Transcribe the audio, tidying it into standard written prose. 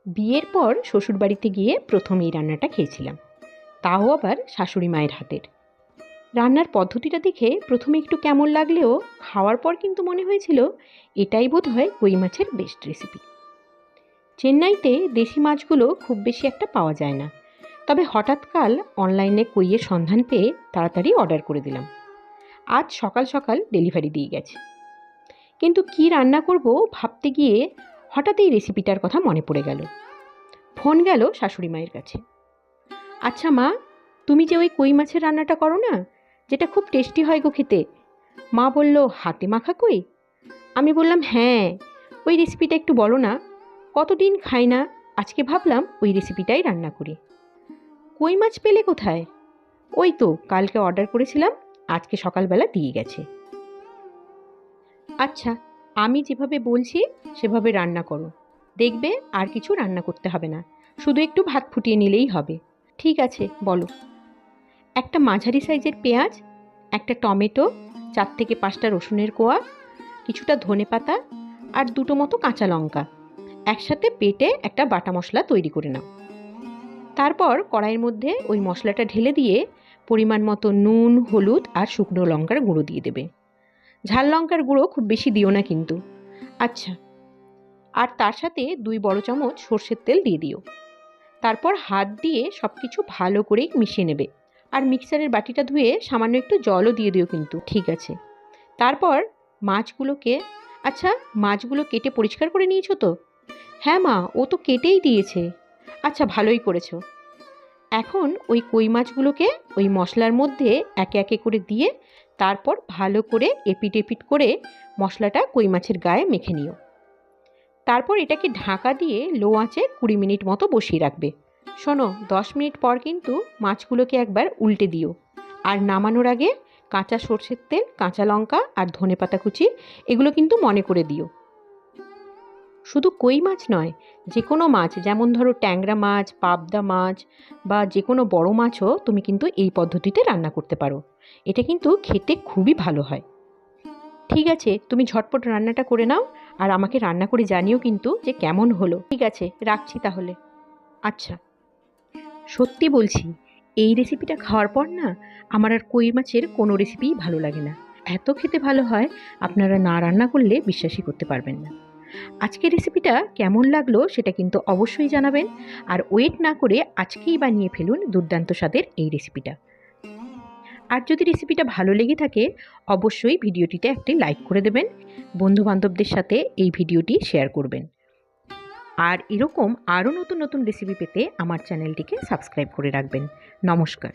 বিয়ের পর শ্বশুরবাড়িতে গিয়ে প্রথম এই রান্নাটা খেয়েছিলাম, তাও আবার শাশুড়ি মায়ের হাতের। রান্নার পদ্ধতিটা দেখে প্রথমে একটু কেমন লাগলেও খাওয়ার পর কিন্তু মনে হয়েছিল এটাই বোধহয় কই মাছের বেস্ট রেসিপি। চেন্নাইতে দেশি মাছগুলো খুব বেশি একটা পাওয়া যায় না, তবে হঠাৎকাল অনলাইনে কইয়ের সন্ধান পেয়ে তাড়াতাড়ি অর্ডার করে দিলাম। আজ সকাল সকাল ডেলিভারি দিয়ে গেছে। কিন্তু কি রান্না করব ভাবতে গিয়ে হঠাৎ এই রেসিপিটার কথা মনে পড়ে গেল। ফোন গেল শাশুড়ি মায়ের কাছে। আচ্ছা মা, তুমি যে ওই কই মাছের রান্নাটা করো না, যেটা খুব টেস্টি হয় গো খেতে। মা বলল হাতে মাখা কই। আমি বললাম হ্যাঁ, ওই রেসিপিটা একটু বলো না, কতদিন খাই না, আজকে ভাবলাম ওই রেসিপিটাই রান্না করি। কই মাছ পেলে কোথায়? ওই তো কালকে অর্ডার করেছিলাম, আজকে সকালবেলা দিয়ে গেছে। আচ্ছা, আমি যেভাবে বলছি সেভাবে রান্না করো, দেখবে আর কিছু রান্না করতে হবে না, শুধু একটু ভাত ফুটিয়ে নিলেই হবে। ঠিক আছে, বলো। একটা মাঝারি সাইজের পেঁয়াজ, একটা টমেটো, 4 থেকে 5টা রসুনের কোয়া, কিছুটা ধনেপাতা আর 2টো মতো কাঁচা লঙ্কা একসাথে বেটে একটা বাটা মশলা তৈরি করে নাও। তারপর কড়াইয়ের মধ্যে ওই মশলাটা ঢেলে দিয়ে পরিমাণ মতো নুন, হলুদ আর শুকনো লঙ্কার গুঁড়ো দিয়ে দেবে। ঝাল লঙ্কার গুঁড়ো খুব বেশি দিও না কিন্তু। আচ্ছা, আর তার সাথে 2 বড় চামচ সর্ষের তেল দিয়ে দিও। তারপর হাত দিয়ে সব কিছু ভালো করে মিশিয়ে নেবে, আর মিক্সারের বাটিটা ধুয়ে সামান্য একটু জলও দিয়ে দিও কিন্তু। ঠিক আছে। তারপর মাছগুলোকে, আচ্ছা মাছগুলো কেটে পরিষ্কার করে নিয়েছো তো? হ্যাঁ মা, ও তো কেটেই দিয়েছে। আচ্ছা, ভালোই করেছো। এখন ওই কই মাছগুলোকে ওই মশলার মধ্যে একে একে করে দিয়ে তারপর ভালো করে এপিট এপিট করে মশলাটা কই মাছের গায়ে মেখে নিও। তারপর এটাকে ঢাকা দিয়ে লো আঁচে 20 মিনিট মতো বসিয়ে রাখবে। শোনো, 10 মিনিট পর কিন্তু মাছগুলোকে একবার উল্টে দিও, আর নামানোর আগে কাঁচা সর্ষের তেল, কাঁচা লঙ্কা আর ধনেপাতা কুচি এগুলো কিন্তু মনে করে দিও। শুধু কই মাছ নয়, যে কোনো মাছ, যেমন ধরো ট্যাংরা মাছ, পাবদা মাছ বা যে কোনো বড় মাছও তুমি কিন্তু এই পদ্ধতিতে রান্না করতে পারো। এটা কিন্তু খেতে খুবই ভালো হয়। ঠিক আছে, তুমি ঝটপট রান্নাটা করে নাও, আর আমাকে রান্না করে জানিও কিন্তু যে কেমন হলো। ঠিক আছে, রাখছি তাহলে। আচ্ছা। সত্যি বলছি, এই রেসিপিটা খাওয়ার পর না আমার আর কই মাছের কোনো রেসিপিই ভালো লাগে না। এত খেতে ভালো হয়, আপনারা না রান্না করলে বিশ্বাসই করতে পারবেন না। আজকের রেসিপিটা কেমন লাগলো সেটা কিন্তু অবশ্যই জানাবেন, আর ওয়েট না করে আজকেই বানিয়ে ফেলুন দুর্দান্ত স্বাদের এই রেসিপিটা। আর যদি রেসিপিটা ভালো লেগে থাকে অবশ্যই ভিডিওটিতে একটি লাইক করে দেবেন, বন্ধুবান্ধবদের সাথে এই ভিডিওটি শেয়ার করবেন। আর এরকম আরও নতুন নতুন রেসিপি পেতে আমার চ্যানেলটিকে সাবস্ক্রাইব করে রাখবেন। নমস্কার।